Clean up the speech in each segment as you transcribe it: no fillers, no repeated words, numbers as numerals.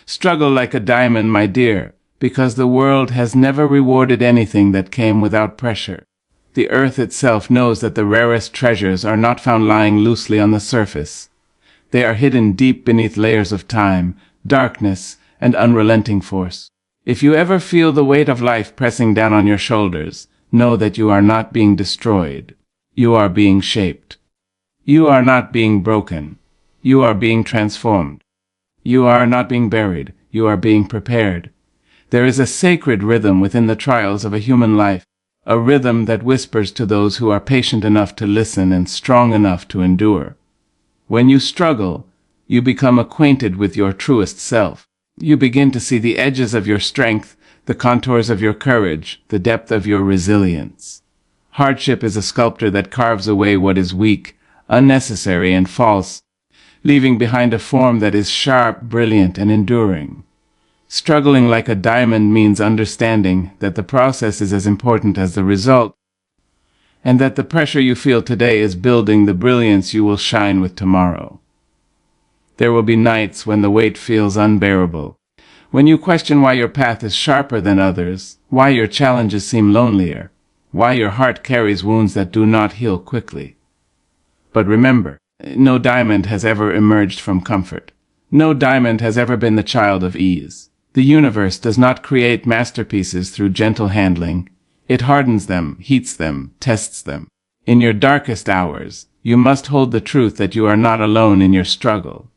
Struggle like a diamond, my dear, because the world has never rewarded anything that came without pressure. The earth itself knows that the rarest treasures are not found lying loosely on the surface. They are hidden deep beneath layers of time, darkness, and unrelenting force. If you ever feel the weight of life pressing down on your shoulders, know that you are not being destroyed. You are being shaped. You are not being broken. You are being transformed. You are not being buried. You are being prepared. There is a sacred rhythm within the trials of a human life, a rhythm that whispers to those who are patient enough to listen and strong enough to endure. When you struggle, you become acquainted with your truest self. You begin to see the edges of your strength, the contours of your courage, the depth of your resilience. Hardship is a sculptor that carves away what is weak, unnecessary, and false, leaving behind a form that is sharp, brilliant, and enduring. Struggling like a diamond means understanding that the process is as important as the result, and that the pressure you feel today is building the brilliance you will shine with tomorrow. There will be nights when the weight feels unbearable, when you question why your path is sharper than others, why your challenges seem lonelier, why your heart carries wounds that do not heal quickly. But remember, no diamond has ever emerged from comfort. No diamond has ever been the child of ease. The universe does not create masterpieces through gentle handling. It hardens them, heats them, tests them. In your darkest hours, you must hold the truth that you are not alone in your struggle.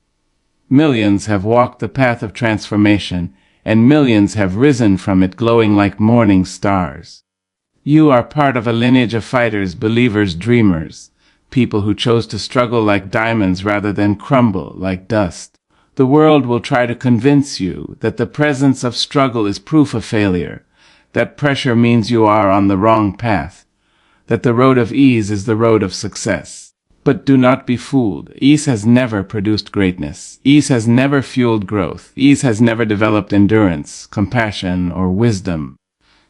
Millions have walked the path of transformation, and millions have risen from it glowing like morning stars. You are part of a lineage of fighters, believers, dreamers, people who chose to struggle like diamonds rather than crumble like dust. The world will try to convince you that the presence of struggle is proof of failure, that pressure means you are on the wrong path, that the road of ease is the road of success. But do not be fooled. Ease has never produced greatness. Ease has never fueled growth. Ease has never developed endurance, compassion, or wisdom.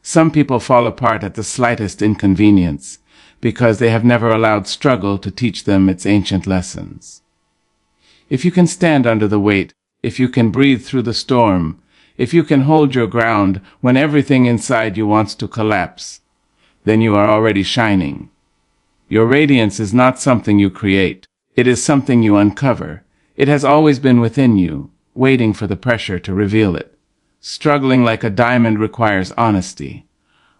Some people fall apart at the slightest inconvenience because they have never allowed struggle to teach them its ancient lessons. If you can stand under the weight, if you can breathe through the storm, if you can hold your ground when everything inside you wants to collapse, then you are already shining. Your radiance is not something you create. It is something you uncover. It has always been within you, waiting for the pressure to reveal it. Struggling like a diamond requires honesty.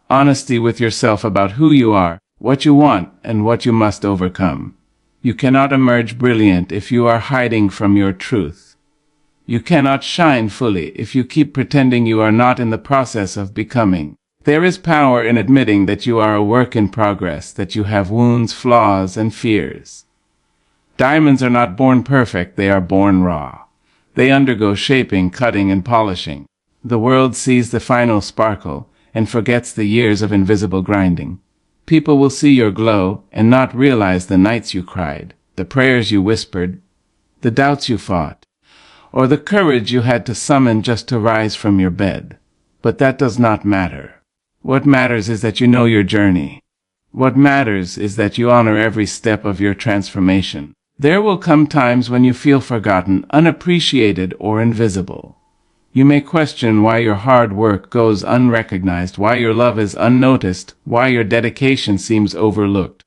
Honesty with yourself about who you are, what you want, and what you must overcome. You cannot emerge brilliant if you are hiding from your truth. You cannot shine fully if you keep pretending you are not in the process of becoming. There is power in admitting that you are a work in progress, that you have wounds, flaws, and fears. Diamonds are not born perfect, they are born raw. They undergo shaping, cutting, and polishing. The world sees the final sparkle and forgets the years of invisible grinding. People will see your glow and not realize the nights you cried, the prayers you whispered, the doubts you fought, or the courage you had to summon just to rise from your bed. But that does not matter. What matters is that you know your journey. What matters is that you honor every step of your transformation. There will come times when you feel forgotten, unappreciated, or invisible. You may question why your hard work goes unrecognized, why your love is unnoticed, why your dedication seems overlooked.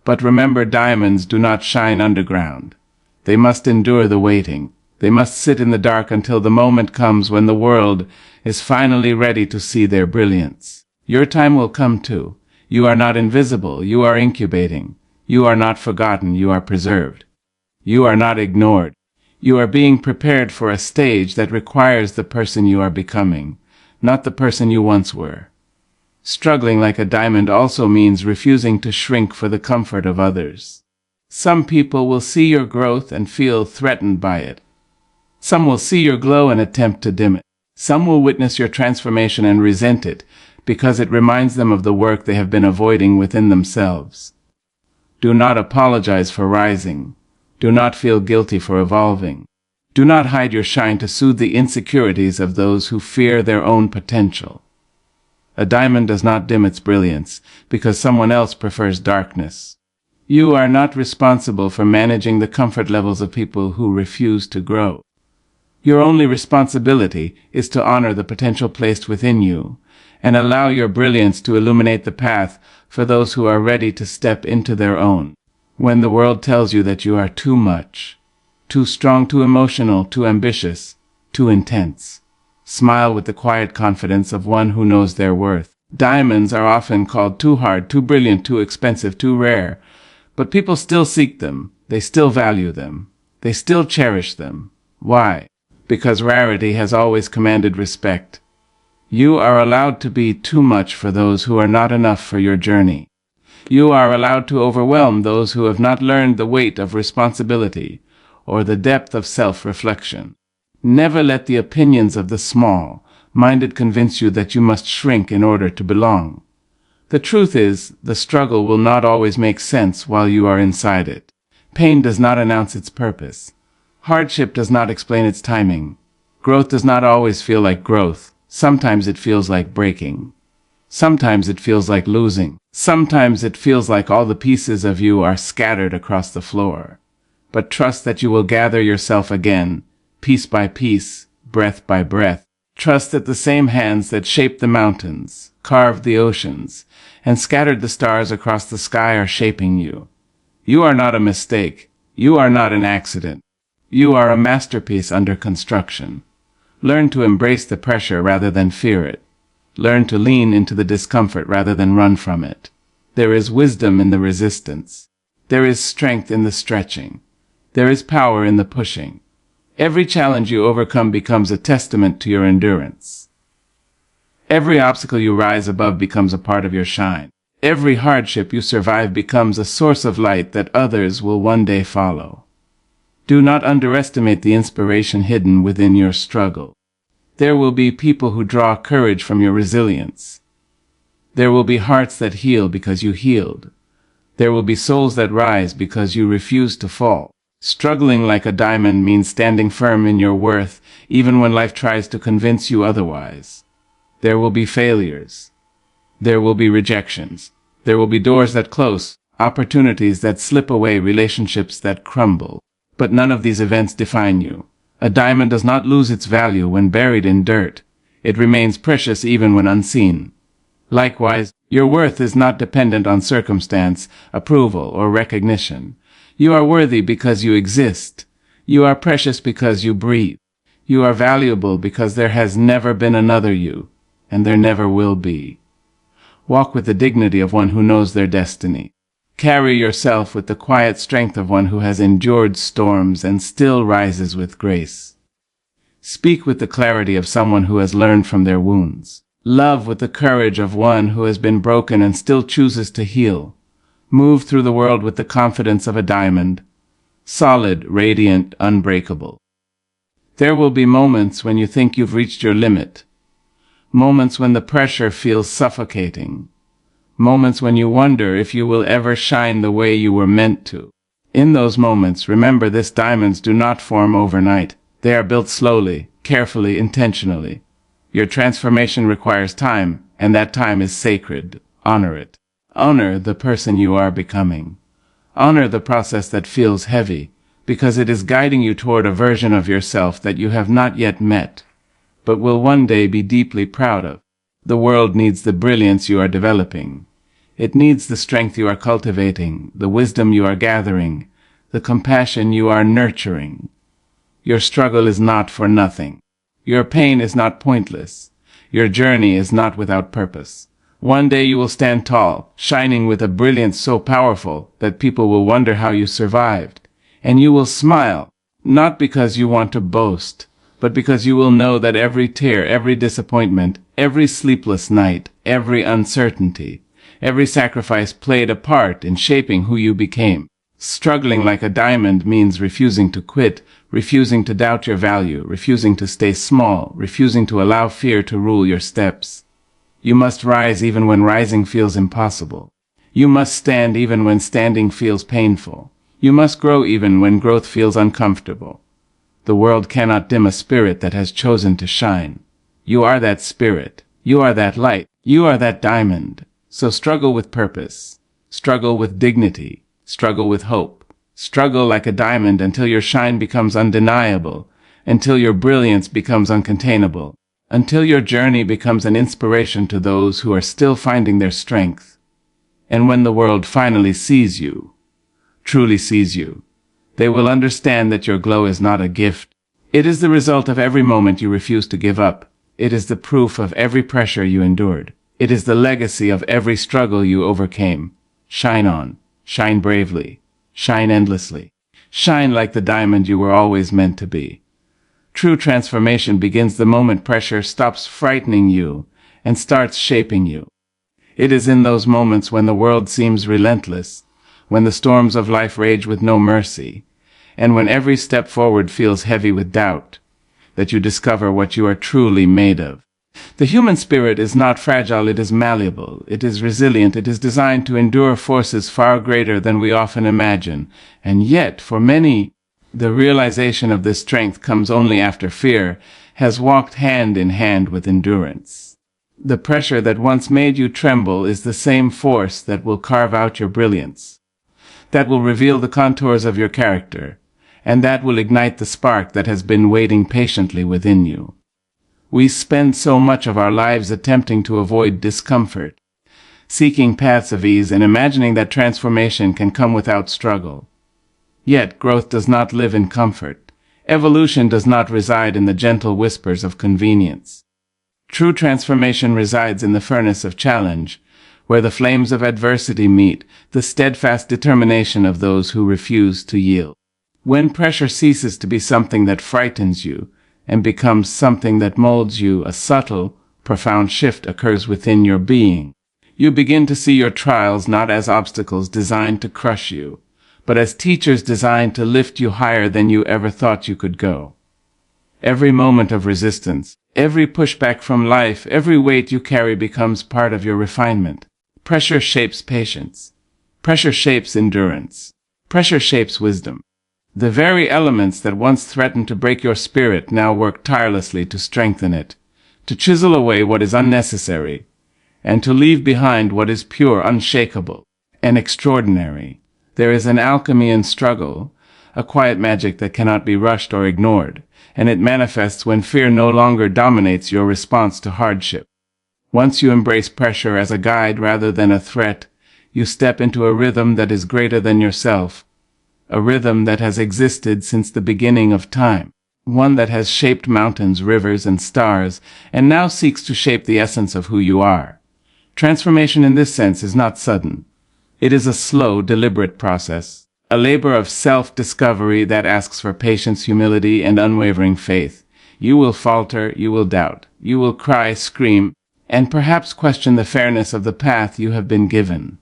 But remember, diamonds do not shine underground. They must endure the waiting. They must sit in the dark until the moment comes when the world is finally ready to see their brilliance. Your time will come too. You are not invisible. You are incubating. You are not forgotten. You are preserved. You are not ignored. You are being prepared for a stage that requires the person you are becoming, not the person you once were. Struggling like a diamond also means refusing to shrink for the comfort of others. Some people will see your growth and feel threatened by it. Some will see your glow and attempt to dim it. Some will witness your transformation and resent it because it reminds them of the work they have been avoiding within themselves. Do not apologize for rising. Do not feel guilty for evolving. Do not hide your shine to soothe the insecurities of those who fear their own potential. A diamond does not dim its brilliance because someone else prefers darkness. You are not responsible for managing the comfort levels of people who refuse to grow. Your only responsibility is to honor the potential placed within you and allow your brilliance to illuminate the path for those who are ready to step into their own. When the world tells you that you are too much, too strong, too emotional, too ambitious, too intense, smile with the quiet confidence of one who knows their worth. Diamonds are often called too hard, too brilliant, too expensive, too rare, but people still seek them. They still value them. They still cherish them. Why? Because rarity has always commanded respect. You are allowed to be too much for those who are not enough for your journey. You are allowed to overwhelm those who have not learned the weight of responsibility or the depth of self-reflection. Never let the opinions of the small-minded convince you that you must shrink in order to belong. The truth is, the struggle will not always make sense while you are inside it. Pain does not announce its purpose. Hardship does not explain its timing. Growth does not always feel like growth. Sometimes it feels like breaking. Sometimes it feels like losing. Sometimes it feels like all the pieces of you are scattered across the floor. But trust that you will gather yourself again, piece by piece, breath by breath. Trust that the same hands that shaped the mountains, carved the oceans, and scattered the stars across the sky are shaping you. You are not a mistake. You are not an accident. You are a masterpiece under construction. Learn to embrace the pressure rather than fear it. Learn to lean into the discomfort rather than run from it. There is wisdom in the resistance. There is strength in the stretching. There is power in the pushing. Every challenge you overcome becomes a testament to your endurance. Every obstacle you rise above becomes a part of your shine. Every hardship you survive becomes a source of light that others will one day follow. Do not underestimate the inspiration hidden within your struggle. There will be people who draw courage from your resilience. There will be hearts that heal because you healed. There will be souls that rise because you refuse to fall. Struggling like a diamond means standing firm in your worth, even when life tries to convince you otherwise. There will be failures. There will be rejections. There will be doors that close, opportunities that slip away, relationships that crumble. But none of these events define you. A diamond does not lose its value when buried in dirt. It remains precious even when unseen. Likewise, your worth is not dependent on circumstance, approval, or recognition. You are worthy because you exist. You are precious because you breathe. You are valuable because there has never been another you, and there never will be. Walk with the dignity of one who knows their destiny. Carry yourself with the quiet strength of one who has endured storms and still rises with grace. Speak with the clarity of someone who has learned from their wounds. Love with the courage of one who has been broken and still chooses to heal. Move through the world with the confidence of a diamond, solid, radiant, unbreakable. There will be moments when you think you've reached your limit, moments when the pressure feels suffocating, moments when you wonder if you will ever shine the way you were meant to. In those moments, remember this: diamonds do not form overnight. They are built slowly, carefully, intentionally. Your transformation requires time, and that time is sacred. Honor it. Honor the person you are becoming. Honor the process that feels heavy, because it is guiding you toward a version of yourself that you have not yet met, but will one day be deeply proud of. The world needs the brilliance you are developing. It needs the strength you are cultivating, the wisdom you are gathering, the compassion you are nurturing. Your struggle is not for nothing. Your pain is not pointless. Your journey is not without purpose. One day you will stand tall, shining with a brilliance so powerful that people will wonder how you survived. And you will smile, not because you want to boast, but because you will know that every tear, every disappointment, every sleepless night, every uncertainty, every sacrifice played a part in shaping who you became. Struggling like a diamond means refusing to quit, refusing to doubt your value, refusing to stay small, refusing to allow fear to rule your steps. You must rise even when rising feels impossible. You must stand even when standing feels painful. You must grow even when growth feels uncomfortable. The world cannot dim a spirit that has chosen to shine. You are that spirit. You are that light. You are that diamond. So struggle with purpose. Struggle with dignity. Struggle with hope. Struggle like a diamond until your shine becomes undeniable, until your brilliance becomes uncontainable, until your journey becomes an inspiration to those who are still finding their strength. And when the world finally sees you, truly sees you, they will understand that your glow is not a gift. It is the result of every moment you refuse to give up. It is the proof of every pressure you endured. It is the legacy of every struggle you overcame. Shine on, shine bravely, shine endlessly. Shine like the diamond you were always meant to be. True transformation begins the moment pressure stops frightening you and starts shaping you. It is in those moments when the world seems relentless, when the storms of life rage with no mercy, and when every step forward feels heavy with doubt, that you discover what you are truly made of. The human spirit is not fragile, it is malleable, it is resilient, it is designed to endure forces far greater than we often imagine. And yet, for many, the realization of this strength comes only after fear has walked hand in hand with endurance. The pressure that once made you tremble is the same force that will carve out your brilliance, that will reveal the contours of your character, and that will ignite the spark that has been waiting patiently within you. We spend so much of our lives attempting to avoid discomfort, seeking paths of ease and imagining that transformation can come without struggle. Yet growth does not live in comfort. Evolution does not reside in the gentle whispers of convenience. True transformation resides in the furnace of challenge, where the flames of adversity meet the steadfast determination of those who refuse to yield. When pressure ceases to be something that frightens you and becomes something that molds you, a subtle, profound shift occurs within your being. You begin to see your trials not as obstacles designed to crush you, but as teachers designed to lift you higher than you ever thought you could go. Every moment of resistance, every pushback from life, every weight you carry becomes part of your refinement. Pressure shapes patience. Pressure shapes endurance. Pressure shapes wisdom. The very elements that once threatened to break your spirit now work tirelessly to strengthen it, to chisel away what is unnecessary, and to leave behind what is pure, unshakable, and extraordinary. There is an alchemy in struggle, a quiet magic that cannot be rushed or ignored, and it manifests when fear no longer dominates your response to hardship. Once you embrace pressure as a guide rather than a threat, you step into a rhythm that is greater than yourself, a rhythm that has existed since the beginning of time, one that has shaped mountains, rivers, and stars, and now seeks to shape the essence of who you are. Transformation in this sense is not sudden. It is a slow, deliberate process, a labor of self-discovery that asks for patience, humility, and unwavering faith. You will falter, you will doubt, you will cry, scream, and perhaps question the fairness of the path you have been given.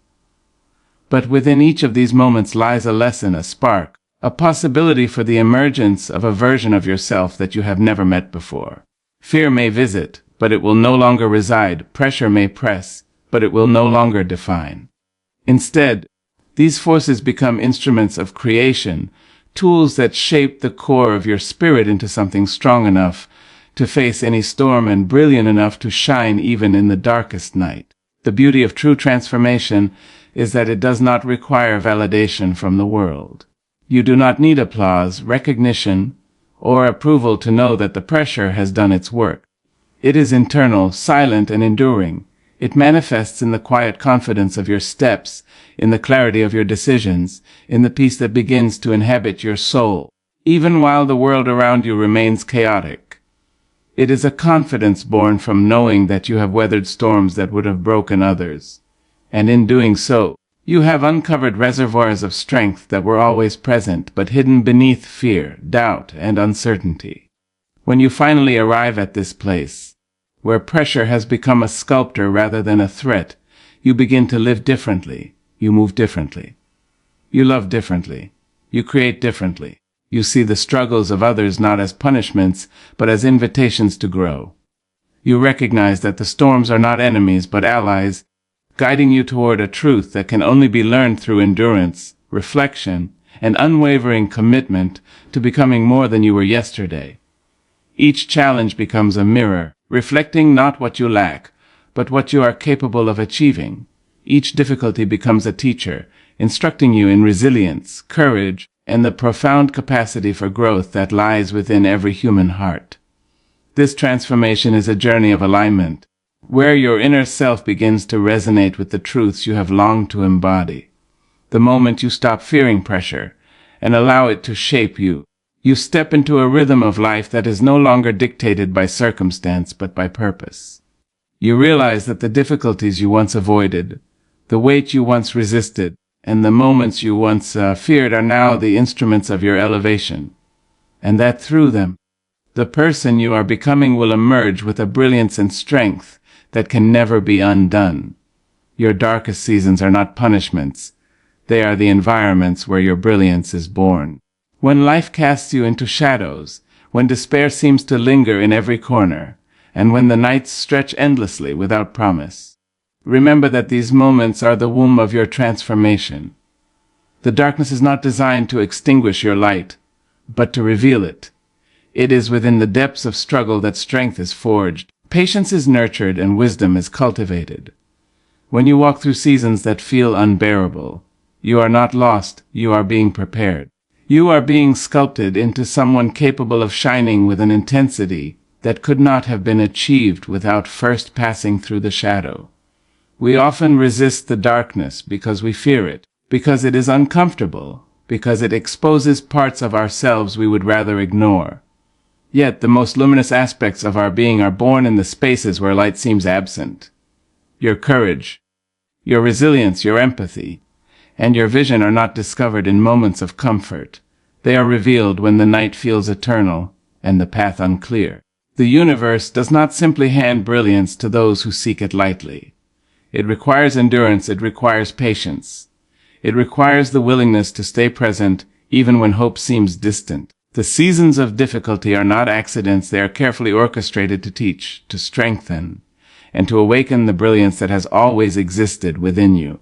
But within each of these moments lies a lesson, a spark, a possibility for the emergence of a version of yourself that you have never met before. Fear may visit, but it will no longer reside. Pressure may press, but it will no longer define. Instead, these forces become instruments of creation, tools that shape the core of your spirit into something strong enough to face any storm and brilliant enough to shine even in the darkest night. The beauty of true transformation is that it does not require validation from the world. You do not need applause, recognition, or approval to know that the pressure has done its work. It is internal, silent, and enduring. It manifests in the quiet confidence of your steps, in the clarity of your decisions, in the peace that begins to inhabit your soul, even while the world around you remains chaotic. It is a confidence born from knowing that you have weathered storms that would have broken others. And in doing so, you have uncovered reservoirs of strength that were always present but hidden beneath fear, doubt, and uncertainty. When you finally arrive at this place, where pressure has become a sculptor rather than a threat, you begin to live differently, you move differently, you love differently, you create differently. You see the struggles of others not as punishments, but as invitations to grow. You recognize that the storms are not enemies but allies, guiding you toward a truth that can only be learned through endurance, reflection, and unwavering commitment to becoming more than you were yesterday. Each challenge becomes a mirror, reflecting not what you lack, but what you are capable of achieving. Each difficulty becomes a teacher, instructing you in resilience, courage, and the profound capacity for growth that lies within every human heart. This transformation is a journey of alignment, where your inner self begins to resonate with the truths you have longed to embody. The moment you stop fearing pressure and allow it to shape you, you step into a rhythm of life that is no longer dictated by circumstance but by purpose. You realize that the difficulties you once avoided, the weight you once resisted, and the moments you once feared are now the instruments of your elevation, and that through them, the person you are becoming will emerge with a brilliance and strength that can never be undone. Your darkest seasons are not punishments. They are the environments where your brilliance is born. When life casts you into shadows, when despair seems to linger in every corner, and when the nights stretch endlessly without promise, remember that these moments are the womb of your transformation. The darkness is not designed to extinguish your light, but to reveal it. It is within the depths of struggle that strength is forged, patience is nurtured, and wisdom is cultivated. When you walk through seasons that feel unbearable, you are not lost, you are being prepared. You are being sculpted into someone capable of shining with an intensity that could not have been achieved without first passing through the shadow. We often resist the darkness because we fear it, because it is uncomfortable, because it exposes parts of ourselves we would rather ignore. Yet the most luminous aspects of our being are born in the spaces where light seems absent. Your courage, your resilience, your empathy, and your vision are not discovered in moments of comfort. They are revealed when the night feels eternal and the path unclear. The universe does not simply hand brilliance to those who seek it lightly. It requires endurance, it requires patience. It requires the willingness to stay present even when hope seems distant. The seasons of difficulty are not accidents, they are carefully orchestrated to teach, to strengthen, and to awaken the brilliance that has always existed within you.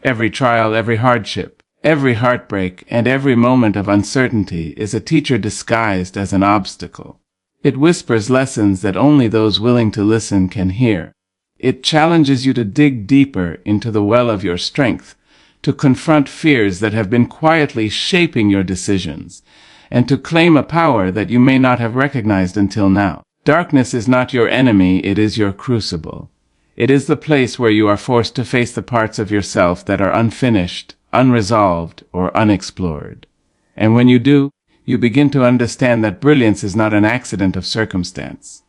Every trial, every hardship, every heartbreak, and every moment of uncertainty is a teacher disguised as an obstacle. It whispers lessons that only those willing to listen can hear. It challenges you to dig deeper into the well of your strength, to confront fears that have been quietly shaping your decisions, and to claim a power that you may not have recognized until now. Darkness is not your enemy, it is your crucible. It is the place where you are forced to face the parts of yourself that are unfinished, unresolved, or unexplored. And when you do, you begin to understand that brilliance is not an accident of circumstance.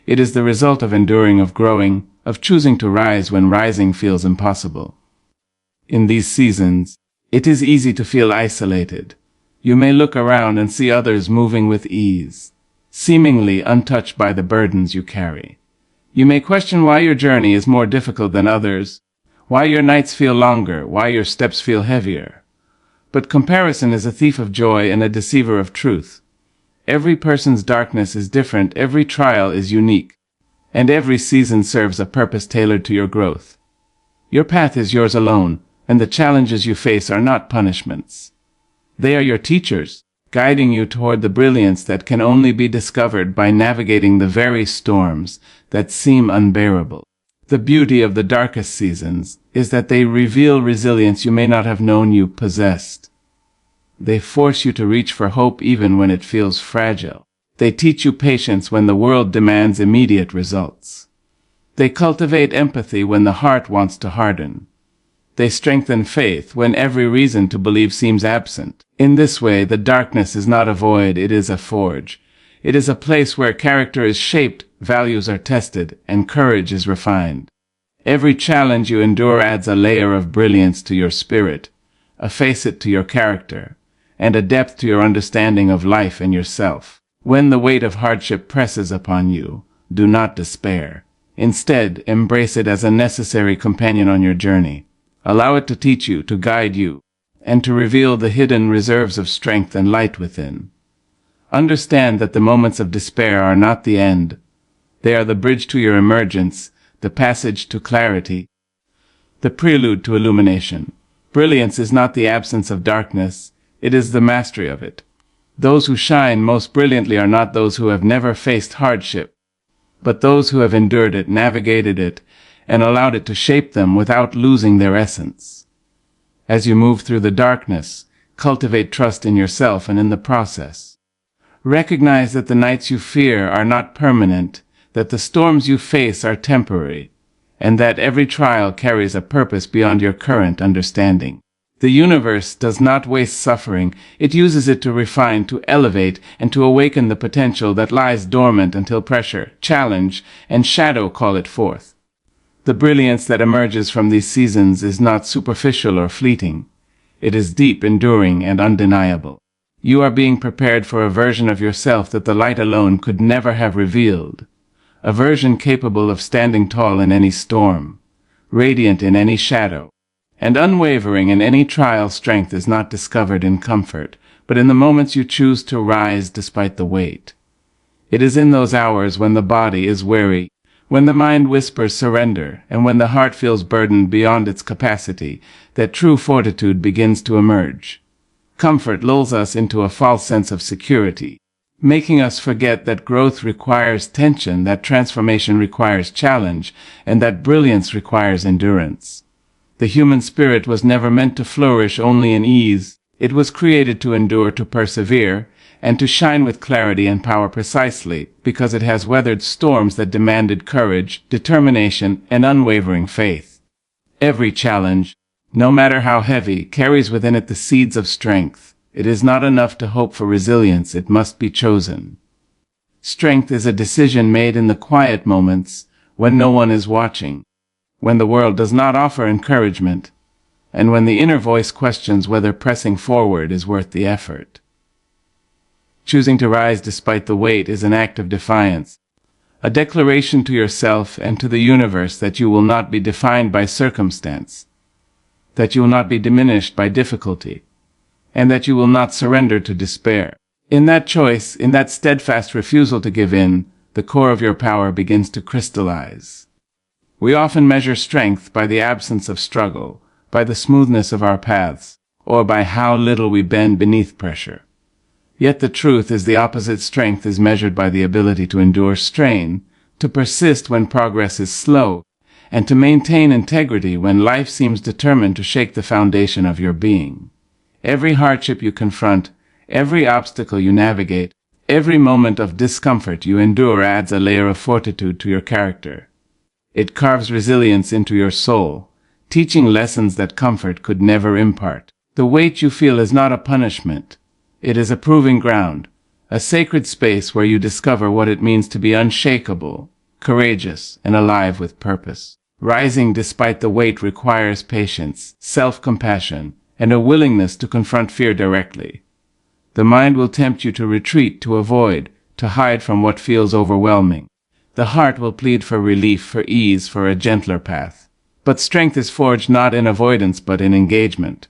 It is the result of enduring, of growing, of choosing to rise when rising feels impossible. In these seasons, it is easy to feel isolated. You may look around and see others moving with ease, seemingly untouched by the burdens you carry. You may question why your journey is more difficult than others, why your nights feel longer, why your steps feel heavier. But comparison is a thief of joy and a deceiver of truth. Every person's darkness is different, every trial is unique, and every season serves a purpose tailored to your growth. Your path is yours alone, and the challenges you face are not punishments. They are your teachers, guiding you toward the brilliance that can only be discovered by navigating the very storms that seem unbearable. The beauty of the darkest seasons is that they reveal resilience you may not have known you possessed. They force you to reach for hope even when it feels fragile. They teach you patience when the world demands immediate results. They cultivate empathy when the heart wants to harden. They strengthen faith when every reason to believe seems absent. In this way, the darkness is not a void, it is a forge. It is a place where character is shaped, values are tested, and courage is refined. Every challenge you endure adds a layer of brilliance to your spirit, a facet to your character, and a depth to your understanding of life and yourself. When the weight of hardship presses upon you, do not despair. Instead, embrace it as a necessary companion on your journey. Allow it to teach you, to guide you, and to reveal the hidden reserves of strength and light within. Understand that the moments of despair are not the end. They are the bridge to your emergence, the passage to clarity, the prelude to illumination. Brilliance is not the absence of darkness, it is the mastery of it. Those who shine most brilliantly are not those who have never faced hardship, but those who have endured it, navigated it, and allowed it to shape them without losing their essence. As you move through the darkness, Cultivate trust in yourself and in the process. Recognize that the nights you fear are not permanent, that the storms you face are temporary, and that every trial carries a purpose beyond your current understanding. The universe does not waste suffering. It uses it to refine, to elevate, and to awaken the potential that lies dormant until pressure, challenge, and shadow call it forth. The brilliance that emerges from these seasons is not superficial or fleeting. It is deep, enduring, and undeniable. You are being prepared for a version of yourself that the light alone could never have revealed. A version capable of standing tall in any storm, radiant in any shadow, and unwavering in any trial. Strength is not discovered in comfort, but in the moments you choose to rise despite the weight. It is in those hours when the body is weary, when the mind whispers surrender, and when the heart feels burdened beyond its capacity, that true fortitude begins to emerge. Comfort lulls us into a false sense of security, making us forget that growth requires tension, that transformation requires challenge, and that brilliance requires endurance. The human spirit was never meant to flourish only in ease. It was created to endure, to persevere, and to shine with clarity and power precisely because it has weathered storms that demanded courage, determination, and unwavering faith. Every challenge, no matter how heavy, carries within it the seeds of strength. It is not enough to hope for resilience, it must be chosen. Strength is a decision made in the quiet moments, when no one is watching, when the world does not offer encouragement, and when the inner voice questions whether pressing forward is worth the effort. Choosing to rise despite the weight is an act of defiance, a declaration to yourself and to the universe that you will not be defined by circumstance, that you will not be diminished by difficulty, and that you will not surrender to despair. In that choice, in that steadfast refusal to give in, the core of your power begins to crystallize. We often measure strength by the absence of struggle, by the smoothness of our paths, or by how little we bend beneath pressure. Yet the truth is the opposite. Strength is measured by the ability to endure strain, to persist when progress is slow, and to maintain integrity when life seems determined to shake the foundation of your being. Every hardship you confront, every obstacle you navigate, every moment of discomfort you endure adds a layer of fortitude to your character. It carves resilience into your soul, teaching lessons that comfort could never impart. The weight you feel is not a punishment. It is a proving ground, a sacred space where you discover what it means to be unshakable, courageous, and alive with purpose. Rising despite the weight requires patience, self-compassion, and a willingness to confront fear directly. The mind will tempt you to retreat, to avoid, to hide from what feels overwhelming. The heart will plead for relief, for ease, for a gentler path. But strength is forged not in avoidance but in engagement.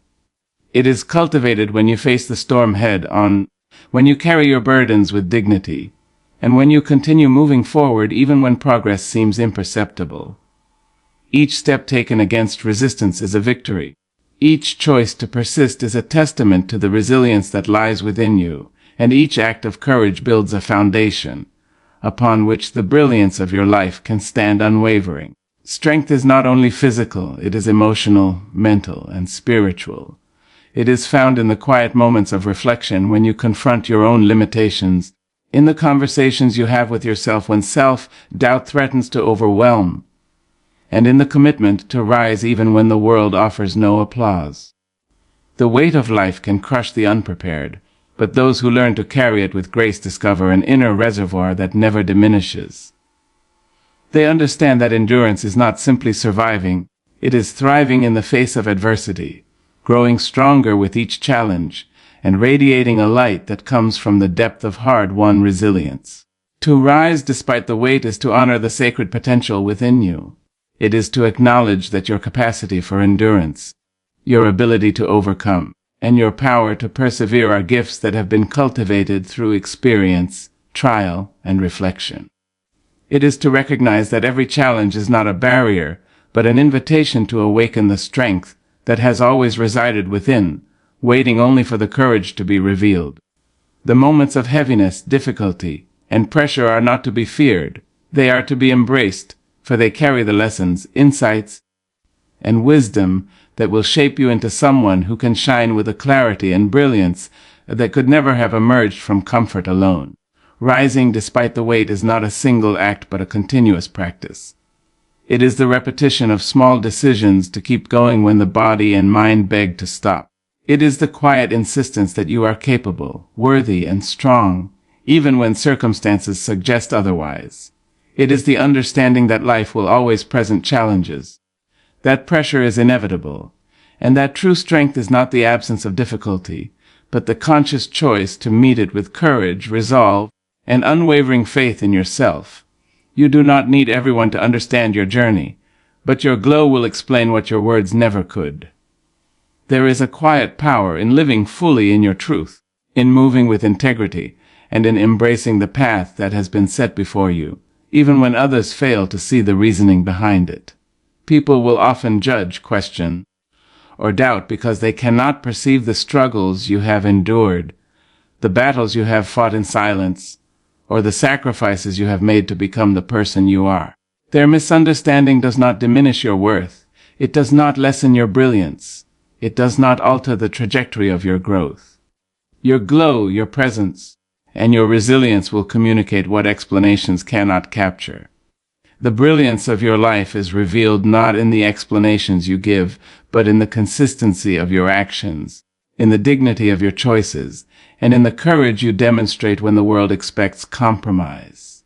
It is cultivated when you face the storm head on, when you carry your burdens with dignity, and when you continue moving forward even when progress seems imperceptible. Each step taken against resistance is a victory. Each choice to persist is a testament to the resilience that lies within you, and each act of courage builds a foundation upon which the brilliance of your life can stand unwavering. Strength is not only physical, it is emotional, mental, and spiritual. It is found in the quiet moments of reflection when you confront your own limitations, in the conversations you have with yourself when self-doubt threatens to overwhelm, and in the commitment to rise even when the world offers no applause. The weight of life can crush the unprepared, but those who learn to carry it with grace discover an inner reservoir that never diminishes. They understand that endurance is not simply surviving, it is thriving in the face of adversity, growing stronger with each challenge, and radiating a light that comes from the depth of hard-won resilience. To rise despite the weight is to honor the sacred potential within you. It is to acknowledge that your capacity for endurance, your ability to overcome, and your power to persevere are gifts that have been cultivated through experience, trial, and reflection. It is to recognize that every challenge is not a barrier, but an invitation to awaken the strength that has always resided within, waiting only for the courage to be revealed. The moments of heaviness, difficulty, and pressure are not to be feared, they are to be embraced, for they carry the lessons, insights, and wisdom that will shape you into someone who can shine with a clarity and brilliance that could never have emerged from comfort alone. Rising despite the weight is not a single act but a continuous practice. It is the repetition of small decisions to keep going when the body and mind beg to stop. It is the quiet insistence that you are capable, worthy, and strong, even when circumstances suggest otherwise. It is the understanding that life will always present challenges, that pressure is inevitable, and that true strength is not the absence of difficulty, but the conscious choice to meet it with courage, resolve, and unwavering faith in yourself. You do not need everyone to understand your journey, but your glow will explain what your words never could. There is a quiet power in living fully in your truth, in moving with integrity, and in embracing the path that has been set before you, even when others fail to see the reasoning behind it. People will often judge, question, or doubt because they cannot perceive the struggles you have endured, the battles you have fought in silence, or the sacrifices you have made to become the person you are. Their misunderstanding does not diminish your worth. It does not lessen your brilliance. It does not alter the trajectory of your growth. Your glow, your presence, and your resilience will communicate what explanations cannot capture. The brilliance of your life is revealed not in the explanations you give, but in the consistency of your actions, in the dignity of your choices, and in the courage you demonstrate when the world expects compromise.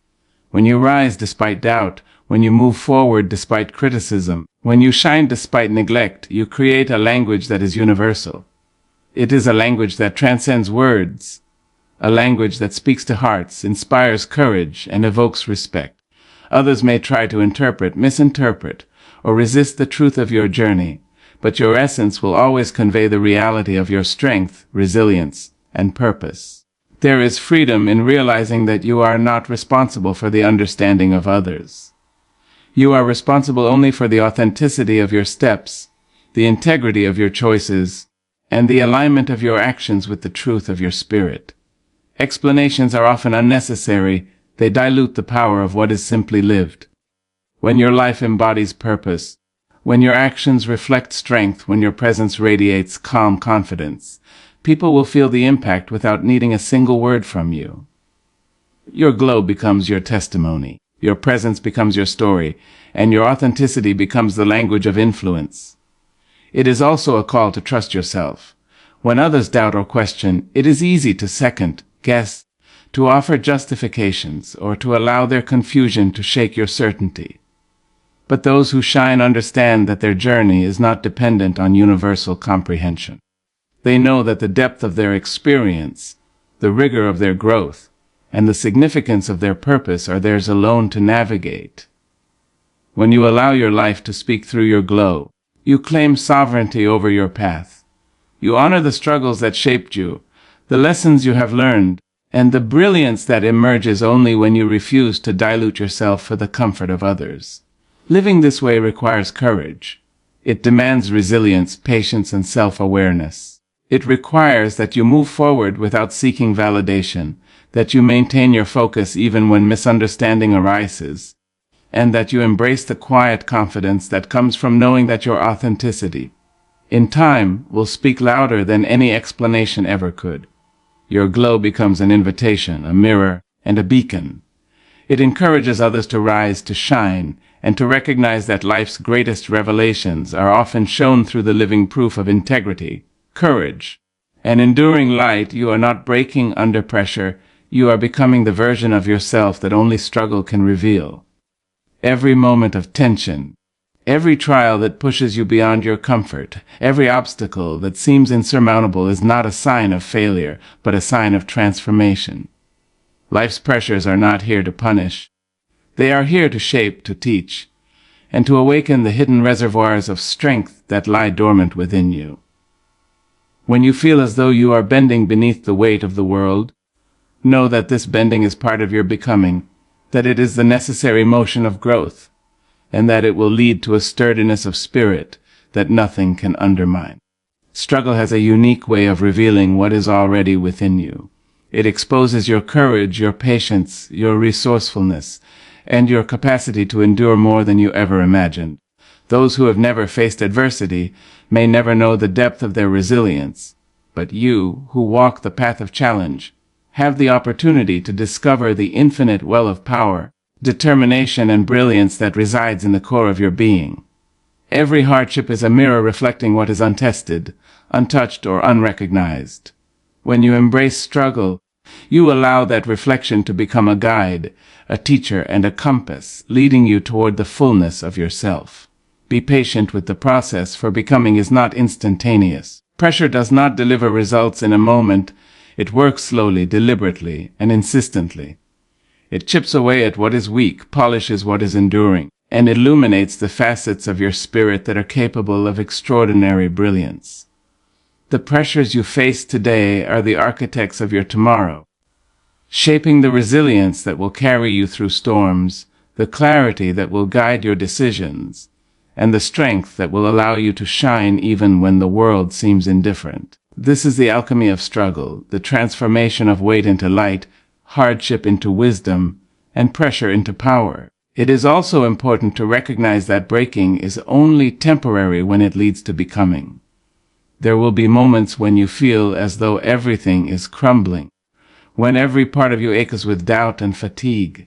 When you rise despite doubt, when you move forward despite criticism, when you shine despite neglect, you create a language that is universal. It is a language that transcends words, a language that speaks to hearts, inspires courage, and evokes respect. Others may try to interpret, misinterpret, or resist the truth of your journey, but your essence will always convey the reality of your strength, resilience, and purpose. There is freedom in realizing that you are not responsible for the understanding of others. You are responsible only for the authenticity of your steps, the integrity of your choices, and the alignment of your actions with the truth of your spirit. Explanations are often unnecessary. They dilute the power of what is simply lived. When your life embodies purpose, when your actions reflect strength, when your presence radiates calm confidence, people will feel the impact without needing a single word from you. Your glow becomes your testimony, your presence becomes your story, and your authenticity becomes the language of influence. It is also a call to trust yourself. When others doubt or question, it is easy to second, guess, to offer justifications, or to allow their confusion to shake your certainty. But those who shine understand that their journey is not dependent on universal comprehension. They know that the depth of their experience, the rigor of their growth, and the significance of their purpose are theirs alone to navigate. When you allow your life to speak through your glow, you claim sovereignty over your path. You honor the struggles that shaped you, the lessons you have learned, and the brilliance that emerges only when you refuse to dilute yourself for the comfort of others. Living this way requires courage. It demands resilience, patience, and self-awareness. It requires that you move forward without seeking validation, that you maintain your focus even when misunderstanding arises, and that you embrace the quiet confidence that comes from knowing that your authenticity, in time, will speak louder than any explanation ever could. Your glow becomes an invitation, a mirror, and a beacon. It encourages others to rise, to shine, and to recognize that life's greatest revelations are often shown through the living proof of integrity, courage, and enduring light. You are not breaking under pressure. You are becoming the version of yourself that only struggle can reveal. Every moment of tension, every trial that pushes you beyond your comfort, every obstacle that seems insurmountable is not a sign of failure, but a sign of transformation. Life's pressures are not here to punish. They are here to shape, to teach, and to awaken the hidden reservoirs of strength that lie dormant within you. When you feel as though you are bending beneath the weight of the world, know that this bending is part of your becoming, that it is the necessary motion of growth, and that it will lead to a sturdiness of spirit that nothing can undermine. Struggle has a unique way of revealing what is already within you. It exposes your courage, your patience, your resourcefulness, and your capacity to endure more than you ever imagined. Those who have never faced adversity may never know the depth of their resilience, but you, who walk the path of challenge, have the opportunity to discover the infinite well of power, determination, and brilliance that resides in the core of your being. Every hardship is a mirror reflecting what is untested, untouched, or unrecognized. When you embrace struggle, you allow that reflection to become a guide, a teacher, and a compass, leading you toward the fullness of yourself. Be patient with the process, for becoming is not instantaneous. Pressure does not deliver results in a moment. It works slowly, deliberately, and insistently. It chips away at what is weak, polishes what is enduring, and illuminates the facets of your spirit that are capable of extraordinary brilliance. The pressures you face today are the architects of your tomorrow, shaping the resilience that will carry you through storms, the clarity that will guide your decisions, and the strength that will allow you to shine even when the world seems indifferent. This is the alchemy of struggle, the transformation of weight into light, hardship into wisdom, and pressure into power. It is also important to recognize that breaking is only temporary when it leads to becoming. There will be moments when you feel as though everything is crumbling, when every part of you aches with doubt and fatigue.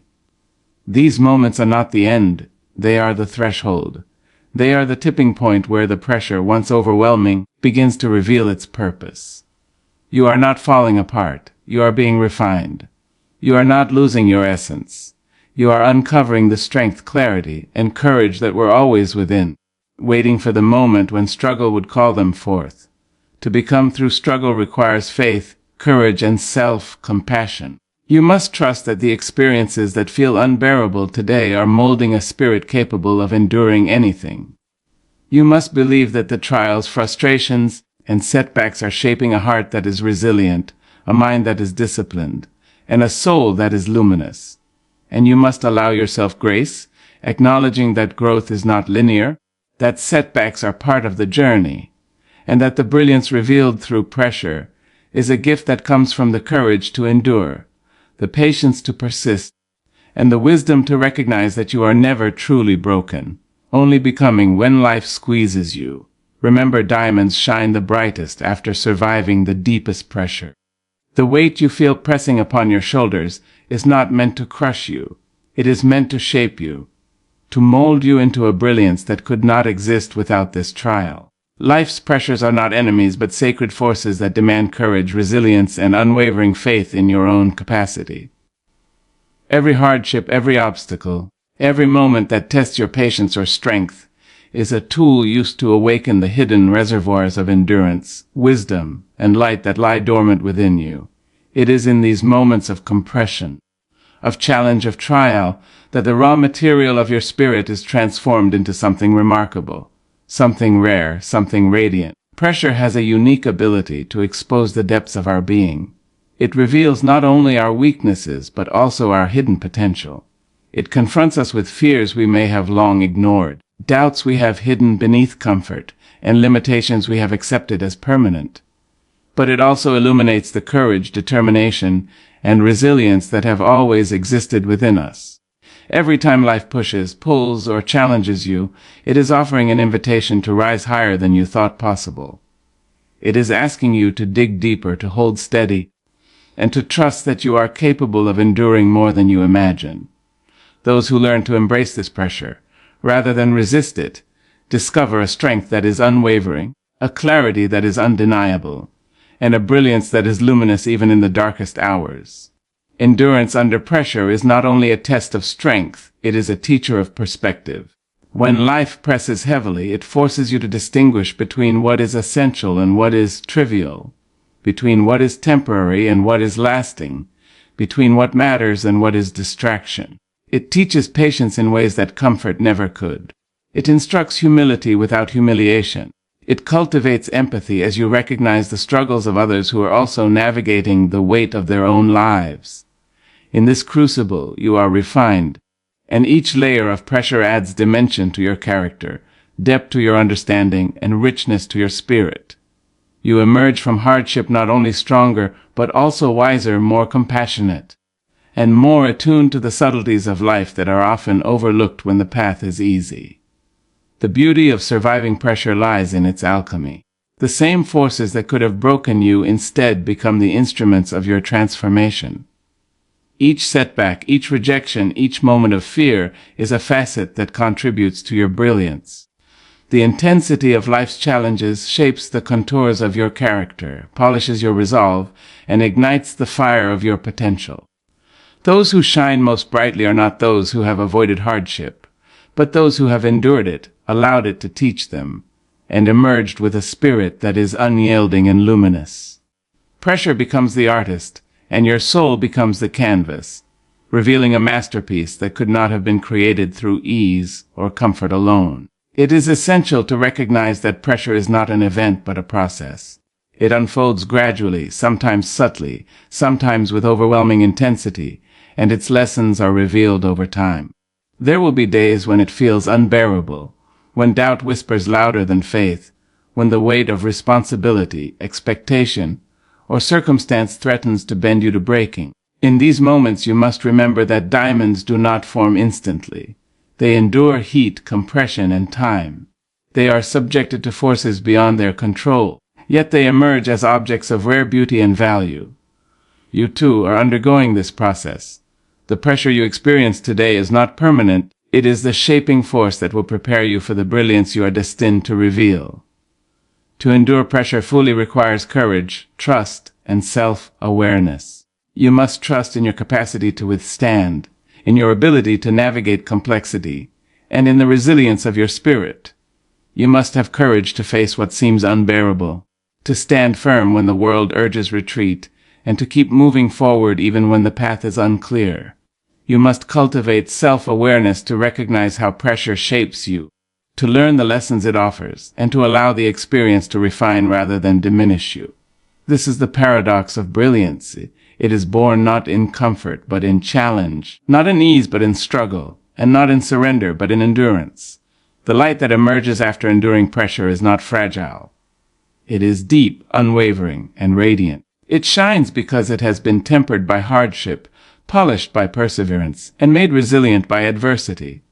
These moments are not the end, they are the threshold. They are the tipping point where the pressure, once overwhelming, begins to reveal its purpose. You are not falling apart, you are being refined. You are not losing your essence. You are uncovering the strength, clarity, and courage that were always within, waiting for the moment when struggle would call them forth. To become through struggle requires faith, courage, and self-compassion. You must trust that the experiences that feel unbearable today are molding a spirit capable of enduring anything. You must believe that the trials, frustrations, and setbacks are shaping a heart that is resilient, a mind that is disciplined, and a soul that is luminous. And you must allow yourself grace, acknowledging that growth is not linear, that setbacks are part of the journey, and that the brilliance revealed through pressure is a gift that comes from the courage to endure, the patience to persist, and the wisdom to recognize that you are never truly broken, only becoming when life squeezes you. Remember, diamonds shine the brightest after surviving the deepest pressure. The weight you feel pressing upon your shoulders is not meant to crush you. It is meant to shape you, to mold you into a brilliance that could not exist without this trial. Life's pressures are not enemies, but sacred forces that demand courage, resilience, and unwavering faith in your own capacity. Every hardship, every obstacle, every moment that tests your patience or strength is a tool used to awaken the hidden reservoirs of endurance, wisdom, and light that lie dormant within you. It is in these moments of compression, of challenge, of trial, that the raw material of your spirit is transformed into something remarkable. Something rare, something radiant. Pressure has a unique ability to expose the depths of our being. It reveals not only our weaknesses, but also our hidden potential. It confronts us with fears we may have long ignored, doubts we have hidden beneath comfort, and limitations we have accepted as permanent. But it also illuminates the courage, determination, and resilience that have always existed within us. Every time life pushes, pulls, or challenges you, it is offering an invitation to rise higher than you thought possible. It is asking you to dig deeper, to hold steady, and to trust that you are capable of enduring more than you imagine. Those who learn to embrace this pressure, rather than resist it, discover a strength that is unwavering, a clarity that is undeniable, and a brilliance that is luminous even in the darkest hours. Endurance under pressure is not only a test of strength, it is a teacher of perspective. When life presses heavily, it forces you to distinguish between what is essential and what is trivial, between what is temporary and what is lasting, between what matters and what is distraction. It teaches patience in ways that comfort never could. It instructs humility without humiliation. It cultivates empathy as you recognize the struggles of others who are also navigating the weight of their own lives. In this crucible, you are refined, and each layer of pressure adds dimension to your character, depth to your understanding, and richness to your spirit. You emerge from hardship not only stronger, but also wiser, more compassionate, and more attuned to the subtleties of life that are often overlooked when the path is easy. The beauty of surviving pressure lies in its alchemy. The same forces that could have broken you instead become the instruments of your transformation. Each setback, each rejection, each moment of fear is a facet that contributes to your brilliance. The intensity of life's challenges shapes the contours of your character, polishes your resolve, and ignites the fire of your potential. Those who shine most brightly are not those who have avoided hardship, but those who have endured it, allowed it to teach them, and emerged with a spirit that is unyielding and luminous. Pressure becomes the artist, and your soul becomes the canvas, revealing a masterpiece that could not have been created through ease or comfort alone. It is essential to recognize that pressure is not an event but a process. It unfolds gradually, sometimes subtly, sometimes with overwhelming intensity, and its lessons are revealed over time. There will be days when it feels unbearable, when doubt whispers louder than faith, when the weight of responsibility, expectation, or circumstance threatens to bend you to breaking. In these moments you must remember that diamonds do not form instantly. They endure heat, compression, and time. They are subjected to forces beyond their control, yet they emerge as objects of rare beauty and value. You too are undergoing this process. The pressure you experience today is not permanent. It is the shaping force that will prepare you for the brilliance you are destined to reveal. To endure pressure fully requires courage, trust, and self-awareness. You must trust in your capacity to withstand, in your ability to navigate complexity, and in the resilience of your spirit. You must have courage to face what seems unbearable, to stand firm when the world urges retreat, and to keep moving forward even when the path is unclear. You must cultivate self-awareness to recognize how pressure shapes you, to learn the lessons it offers, and to allow the experience to refine rather than diminish you. This is the paradox of brilliance. It is born not in comfort but in challenge, not in ease but in struggle, and not in surrender but in endurance. The light that emerges after enduring pressure is not fragile. It is deep, unwavering, and radiant. It shines because it has been tempered by hardship, polished by perseverance, and made resilient by adversity.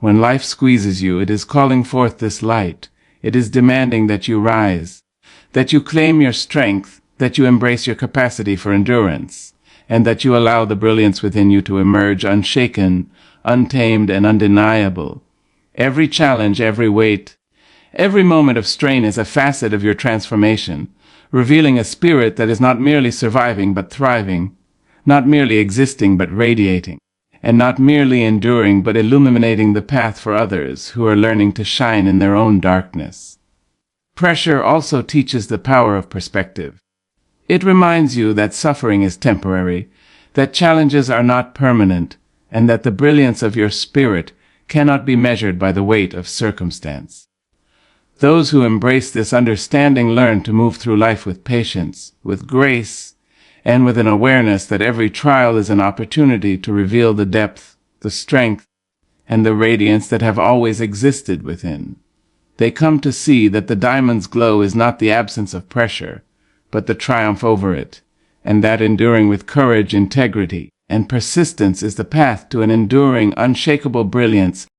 When life squeezes you, it is calling forth this light. It is demanding that you rise, that you claim your strength, that you embrace your capacity for endurance, and that you allow the brilliance within you to emerge unshaken, untamed, and undeniable. Every challenge, every weight, every moment of strain is a facet of your transformation, revealing a spirit that is not merely surviving but thriving, not merely existing but radiating, and not merely enduring but illuminating the path for others who are learning to shine in their own darkness. Pressure also teaches the power of perspective. It reminds you that suffering is temporary, that challenges are not permanent, and that the brilliance of your spirit cannot be measured by the weight of circumstance. Those who embrace this understanding learn to move through life with patience, with grace, and with an awareness that every trial is an opportunity to reveal the depth, the strength, and the radiance that have always existed within. They come to see that the diamond's glow is not the absence of pressure, but the triumph over it, and that enduring with courage, integrity, and persistence is the path to an enduring, unshakable brilliance